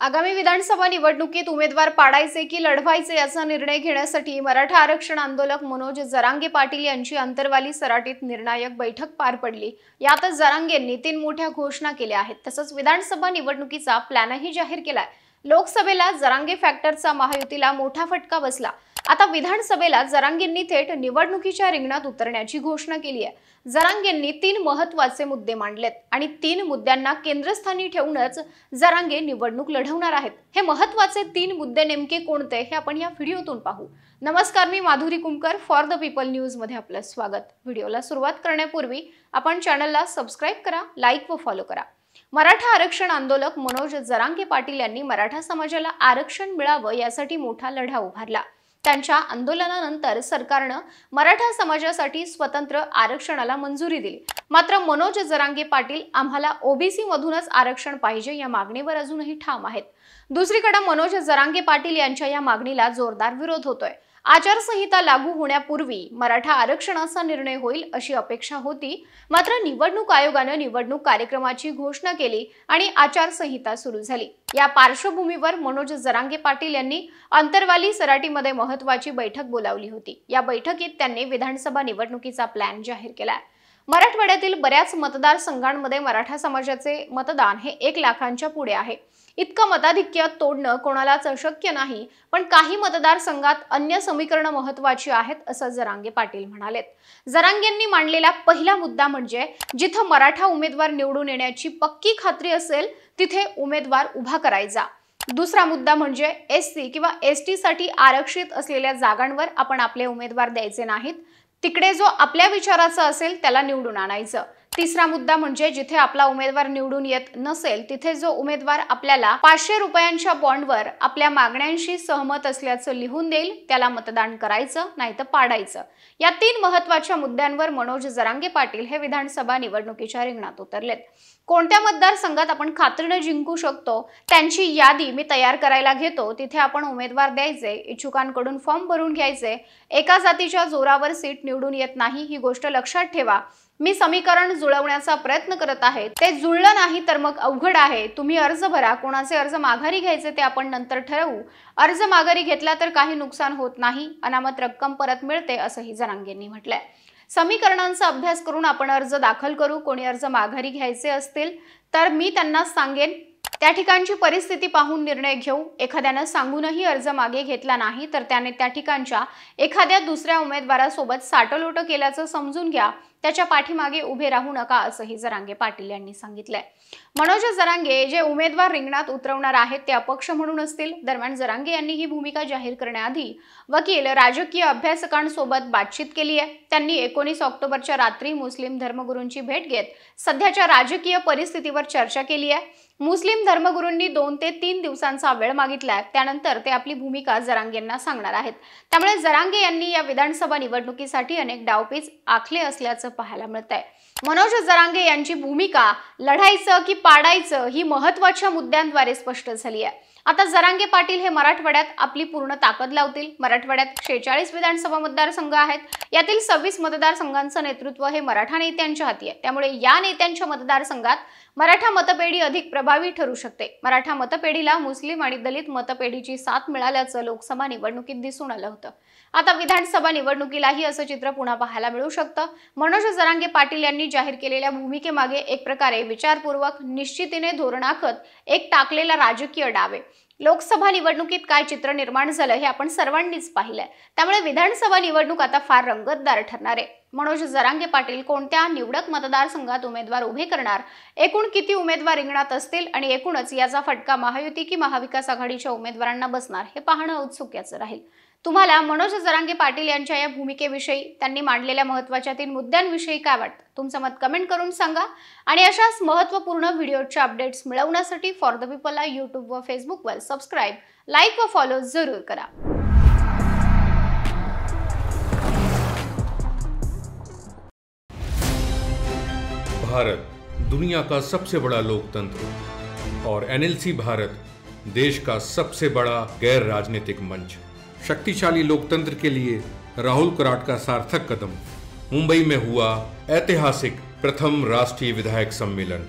आगामी विधानसभा निवडणुकीत उमेदवार पाडायचे की लढवायचे याचा निर्णय घेण्यासाठी मराठा आरक्षण आंदोलक मनोज जरांगे पाटील यांची अंतरवाली सराटीत निर्णायक बैठक पार पडली। यातच जरांगेंनी 3 मोठ्या घोषणा केल्या आहेत। तसंच विधानसभा निवडणुकीचा प्लॅनही जाहीर केलाय। लोकसभेला जरांगे फॅक्टरचा महायुतीला मोठा फटका बसला। आता विधानसभेला जरांगेंनी थेट निवडणुकीच्या रिंगणात उतरण्याची घोषणा केली आहे। जरांगेंनी 3 महत्त्वाचे मुद्दे मांडलेत आणि 3 मुद्द्यांना केंद्रस्थानी ठेवूनच जरांगे निवडणूक लढवणार आहेत। हे महत्त्वाचे 3 मुद्दे नेमके कोणते हे आपण या व्हिडिओतून पाहू। नमस्कार, मी Madhuri Kumkar, for the people news मध्ये आपलं स्वागत। व्हिडिओला सुरुवात करण्यापूर्वी आपण चॅनलला सबस्क्राइब करा, लाईक व फॉलो करा। मराठा आरक्षण आंदोलक मनोज जरांगे पाटील यांनी मराठा समाजाला आरक्षण मिळावं यासाठी मोठा लढा उभारला। त्यांच्या आंदोलनानंतर सरकारनं मराठा समाजासाठी स्वतंत्र आरक्षणाला मंजुरी दिली। मात्र मनोज जरांगे पाटील आम्हाला ओबीसी मधूनच आरक्षण पाहिजे या मागणीवर अजूनही ठाम आहेत। दुसरीकडे मनोज जरांगे पाटील यांच्या या मागणीला जोरदार विरोध होतोय। आचारसंहिता लागू होण्यापूर्वी मराठा आरक्षणाचा निर्णय होईल अशी अपेक्षा होती। मात्र निवडणूक आयोगाने निवडणूक कार्यक्रमाची घोषणा केली आणि आचारसंहिता सुरू झाली। या पार्श्वभूमीवर मनोज जरांगे पाटील यांनी अंतरवाली सराटीमध्ये महत्त्वाची बैठक बोलावली होती। या बैठकीत त्यांनी विधानसभा निवडणुकीचा प्लॅन जाहीर केलाय। मराठवाड्यातील बऱ्याच मतदारसंघांमध्ये मराठा समाजाचे मतदान हे 1 लाखांच्या पुढे आहे। इतकं मताधिक्य तोडणं कोणालाच अशक्य नाही, पण काही मतदारसंघात अन्य समीकरणं महत्त्वाची आहेत असं जरांगे पाटील म्हणालेत। जरांगेंनी मांडलेला पहिला मुद्दा म्हणजे जिथं मराठा उमेदवार निवडून येण्याची पक्की खात्री असेल तिथे उमेदवार उभा करायचा। दुसरा मुद्दा म्हणजे एससी किंवा एसटी साठी आरक्षित असलेल्या जागांवर आपण आपले उमेदवार द्यायचे नाहीत, तिकडे जो आपल्या विचाराचा असेल त्याला निवडून आणायचं। तिसरा मुद्दा म्हणजे जिथे आपला उमेदवार निवडून येत नसेल तिथे जो उमेदवार आपल्याला 500 रुपयांच्या बॉन्डवर आपल्या मागण्यांशी सहमत असल्याचं लिहून देईल त्याला मतदान करायचं, नाहीतर पाडायचं। या 3 महत्त्वाच्या मुद्द्यांवर मनोज जरांगे पाटील हे विधानसभा निवडणुकीच्या रिंगणात उतरलेत। कोणत्या मतदारसंघात आपण खात्रीने जिंकू शकतो त्यांची यादी मी तयार करायला घेतो, तिथे आपण उमेदवार द्यायचे, इच्छुकांकडून फॉर्म भरून घ्यायचे। एका जातीच्या जोरावर सीट निवडून येत नाही ही गोष्ट लक्षात ठेवा। मी समीकरण जुळवण्याचा प्रयत्न करत आहे, ते जुळलं नाही तर मग अवघड आहे। तुम्ही अर्ज भरा, कोणाचे अर्ज माघारी घ्यायचे ते आपण नंतर ठरवू। अर्ज माघारी घेतला तर काही नुकसान होत नाही, अनामत रक्कम परत मिळते असंही जरांगेंनी म्हटलंय। समीकरणांचा अभ्यास करून आपण अर्ज दाखल करू। कोणी अर्ज माघारी घ्यायचे असतील तर मी त्यांना सांगेन, त्या ठिकाणची परिस्थिती पाहून निर्णय घेऊ। एखाद्याने सांगूनही अर्ज मागे घेतला नाही तर त्याने त्या ठिकाणच्या एखाद्या दुसऱ्या उमेदवारासोबत साटलोट केल्याचं समजून घ्या, त्याच्या पाठीमागे उभे राहू नका असंही जरांगे पाटील यांनी सांगितलंय। मनोज जरांगे जे उमेदवार रिंगणात उतरवणार आहेत ते अपक्ष म्हणून असतील। दरम्यान जरांगे यांनी ही भूमिका जाहीर करण्याआधी वकील, राजकीय अभ्यासकांसोबत बातचीत केली आहे। त्यांनी 19 ऑक्टोबरच्या रात्री मुस्लिम धर्मगुरूंची भेट घेत सध्याच्या राजकीय परिस्थितीवर चर्चा केली आहे। मुस्लिम धर्मगुरूंनी 2 ते 3 दिवसांचा वेळ मागितलाय, त्यानंतर ते आपली भूमिका जरांगेंना सांगणार आहेत। त्यामुळे जरांगे यांनी या विधानसभा निवडणुकीसाठी अनेक डावपेच आखले असल्याचं पाहायला मिळतंय। मनोज जरांगे यांची भूमिका लढायचं की पाडायचं ही महत्त्वाच्या मुद्द्यांद्वारे स्पष्ट झाली आहे। आता जरांगे पाटील हे मराठवाड्यात आपली पूर्ण ताकद लावतील। मराठवाड्यात 46 विधानसभा मतदारसंघ आहेत, यातील 26 मतदारसंघांचं नेतृत्व हे मराठा नेत्यांच्या हाती आहे। त्यामुळे या नेत्यांच्या मतदारसंघात मराठा मतपेढी अधिक प्रभावी ठरू शकते। मराठा मतपेढीला मुस्लिम आणि दलित मतपेढीची साथ मिळाल्याचं लोकसभा निवडणुकीत दिसून आलं होतं। आता विधानसभा निवडणुकीलाही असं चित्र पुन्हा पाहायला मिळू शकतं। मनोज जरांगे पाटील यांनी जाहीर केलेल्या भूमिकेमागे एक प्रकारे विचारपूर्वक, निश्चितीने धोरण आखत एक टाकलेला राजकीय डाव आहे। लोकसभा निवडणुकीत काय चित्र निर्माण झालं हे आपण सर्वांनीच पाहिलंय। त्यामुळे विधानसभा निवडणूक आता फार रंगतदार ठरणार आहे। मनोज जरांगे पाटील कोणत्या निवडक मतदारसंघात उमेदवार उभे करणार, एकूण किती उमेदवार रिंगणात असतील आणि एकूणच याचा फटका महायुती की महाविकास आघाडीच्या उमेदवारांना बसणार हे पाहणं औत्सुक्याचं राहील। तुम्हाला मनोज जरांगे पाटील यांच्या या भूमिकेविषयी, त्यांनी मांडलेल्या महत्त्वाच्या 3 मुद्द्यांविषयी काय वाटतं? तुमचं मत कमेंट करून सांगा आणि अशाच महत्त्वपूर्ण व्हिडिओच्या अपडेट्स मिळवण्यासाठी फॉर द पीपलला YouTube व फेसबुकवर सबस्क्राइब, लाईक व फॉलो जरूर करा। भारत दुनिया का सबसे बड़ा लोकतंत्र और एनएलसी भारत देश का सबसे बड़ा गैर राजनीतिक मंच। शक्तिशाली लोकतंत्र के लिए राहुल कराट का सार्थक कदम। मुंबई में हुआ ऐतिहासिक प्रथम राष्ट्रीय विधायक सम्मेलन।